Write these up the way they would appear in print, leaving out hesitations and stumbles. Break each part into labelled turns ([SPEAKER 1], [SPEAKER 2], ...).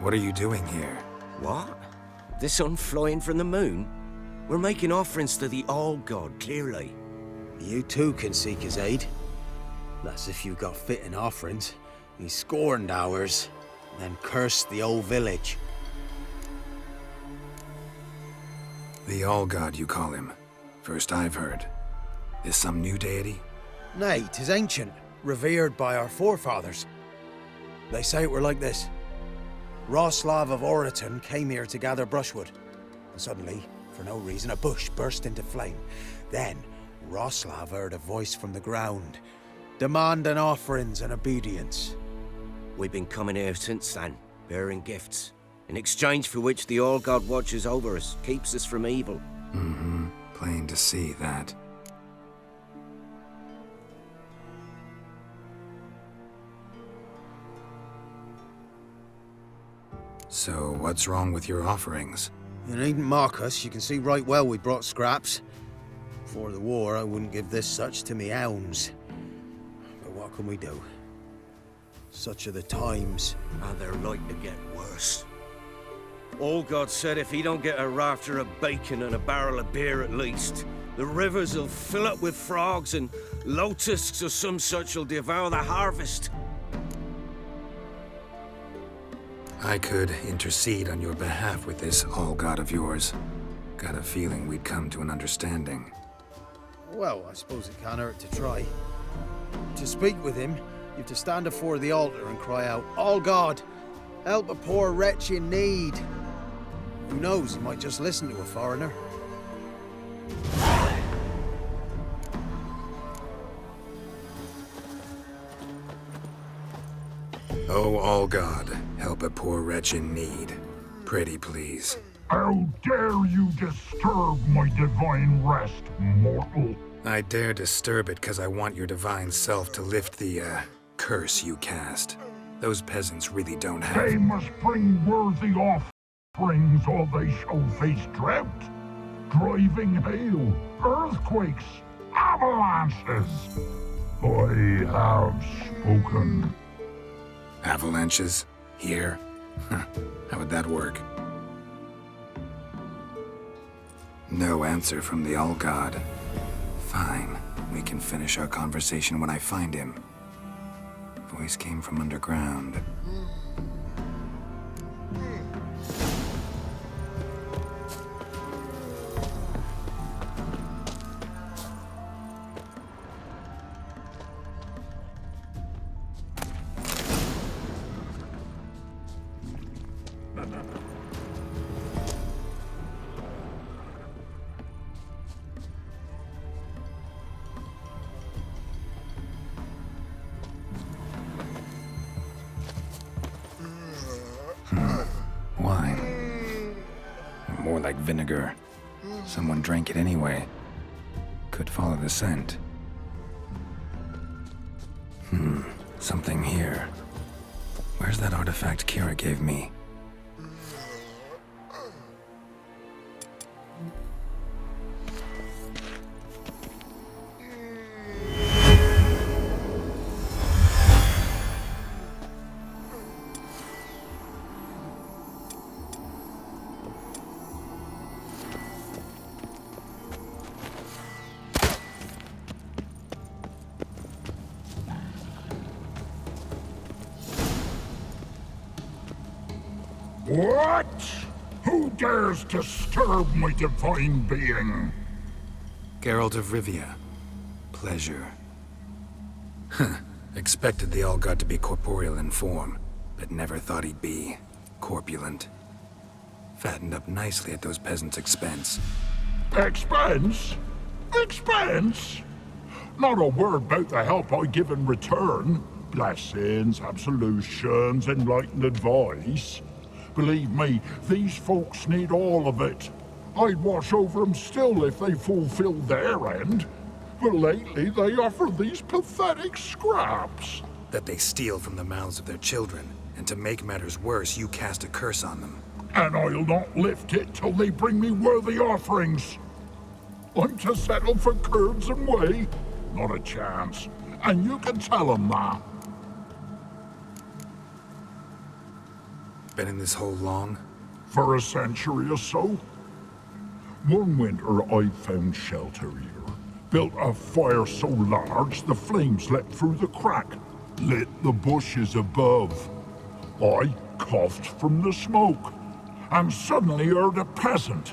[SPEAKER 1] What are you doing here?
[SPEAKER 2] What? The sun flying from the moon? We're making offerings to the All-God, clearly.
[SPEAKER 3] You too can seek his aid. That's if you got fitting offerings. He scorned ours, then cursed the old village.
[SPEAKER 1] The All-God, you call him. First I've heard. Is some new deity?
[SPEAKER 3] Nay, 'tis ancient, revered by our forefathers. They say it were like this. Roslav of Oriton came here to gather brushwood, and suddenly, for no reason, a bush burst into flame. Then, Roslav heard a voice from the ground, demanding offerings and obedience.
[SPEAKER 2] We've been coming here since then, bearing gifts, in exchange for which the All-God watches over us, keeps us from evil.
[SPEAKER 1] Mm-hmm. Plain to see that. So, what's wrong with your offerings?
[SPEAKER 3] You needn't mock us, you can see right well we brought scraps. Before the war, I wouldn't give this such to me hounds. But what can we do? Such are the times.
[SPEAKER 2] And they're like to get worse. All-God said if he don't get a rafter of bacon and a barrel of beer at least, the rivers will fill up with frogs and locusts or some such will devour the harvest.
[SPEAKER 1] I could intercede on your behalf with this All-God of yours. Got a feeling we'd come to an understanding.
[SPEAKER 3] Well, I suppose it can't hurt to try. To speak with him, you have to stand before the altar and cry out, "All God, help a poor wretch in need." Who knows, he might just listen to a foreigner.
[SPEAKER 1] Oh, All-God, help a poor wretch in need. Pretty please.
[SPEAKER 4] How dare you disturb my divine rest, mortal?
[SPEAKER 1] I dare disturb it because I want your divine self to lift the, curse you cast. Those peasants really don't have—
[SPEAKER 4] They must bring worthy offerings or they shall face drought, driving hail, earthquakes, avalanches. I have spoken.
[SPEAKER 1] Avalanches? Here? How would that work? No answer from the All-God. Fine. We can finish our conversation when I find him. Voice came from underground. Wine. More like vinegar. Someone drank it anyway. Could follow the scent. Something here. Where's that artifact Kira gave me?
[SPEAKER 4] What? Who dares disturb my divine being?
[SPEAKER 1] Geralt of Rivia. Pleasure. Expected the All-God to be corporeal in form, but never thought he'd be corpulent. Fattened up nicely at those peasants' expense.
[SPEAKER 4] Expense? Expense? Not a word about the help I give in return. Blessings, absolutions, enlightened advice. Believe me, these folks need all of it. I'd watch over them still if they fulfilled their end. But lately they offer these pathetic scraps.
[SPEAKER 1] That they steal from the mouths of their children, and to make matters worse, you cast a curse on them.
[SPEAKER 4] And I'll not lift it till they bring me worthy offerings. I'm to settle for curds and whey? Not a chance. And you can tell them that.
[SPEAKER 1] Been in this hole long?
[SPEAKER 4] For a century or so. One winter I found shelter here. Built a fire so large the flames leapt through the crack, lit the bushes above. I coughed from the smoke, and suddenly heard a peasant.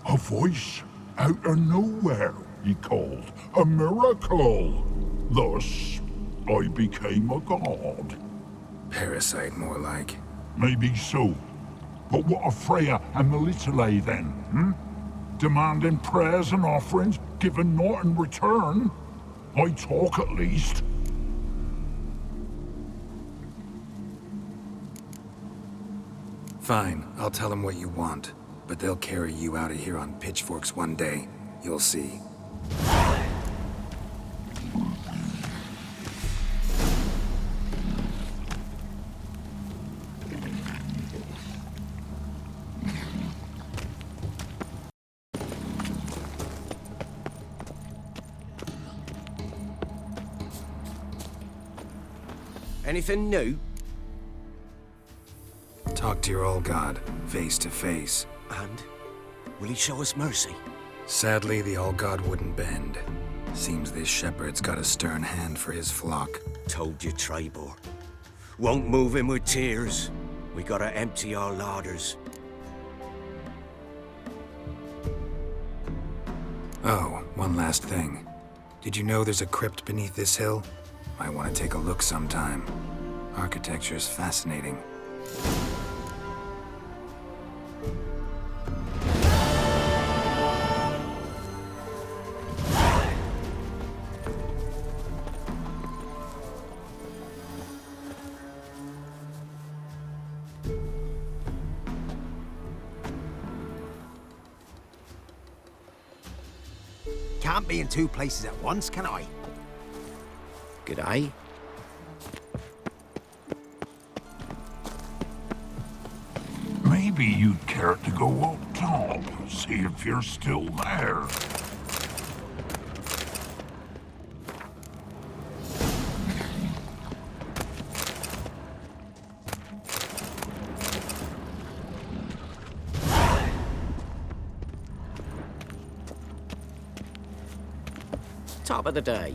[SPEAKER 4] A voice out of nowhere, he called. A miracle! Thus, I became a god.
[SPEAKER 1] Parasite, more like.
[SPEAKER 4] Maybe so. But what of Freya and Melitele then, hmm? Demanding prayers and offerings, giving naught in return? I talk at least.
[SPEAKER 1] Fine, I'll tell them what you want. But they'll carry you out of here on pitchforks one day. You'll see.
[SPEAKER 2] Anything new?
[SPEAKER 1] Talk to your old god, face to face.
[SPEAKER 2] And will he show us mercy?
[SPEAKER 1] Sadly, the All God wouldn't bend. Seems this shepherd's got a stern hand for his flock.
[SPEAKER 2] Told you, Trebor. Won't move him with tears. We gotta empty our larders.
[SPEAKER 1] Oh, one last thing. Did you know there's a crypt beneath this hill? Might want to take a look sometime. Architecture's fascinating.
[SPEAKER 3] Can't be in two places at once, can I?
[SPEAKER 2] G'day.
[SPEAKER 4] Maybe you'd care to go up top, see if you're still there.
[SPEAKER 5] Top of the day.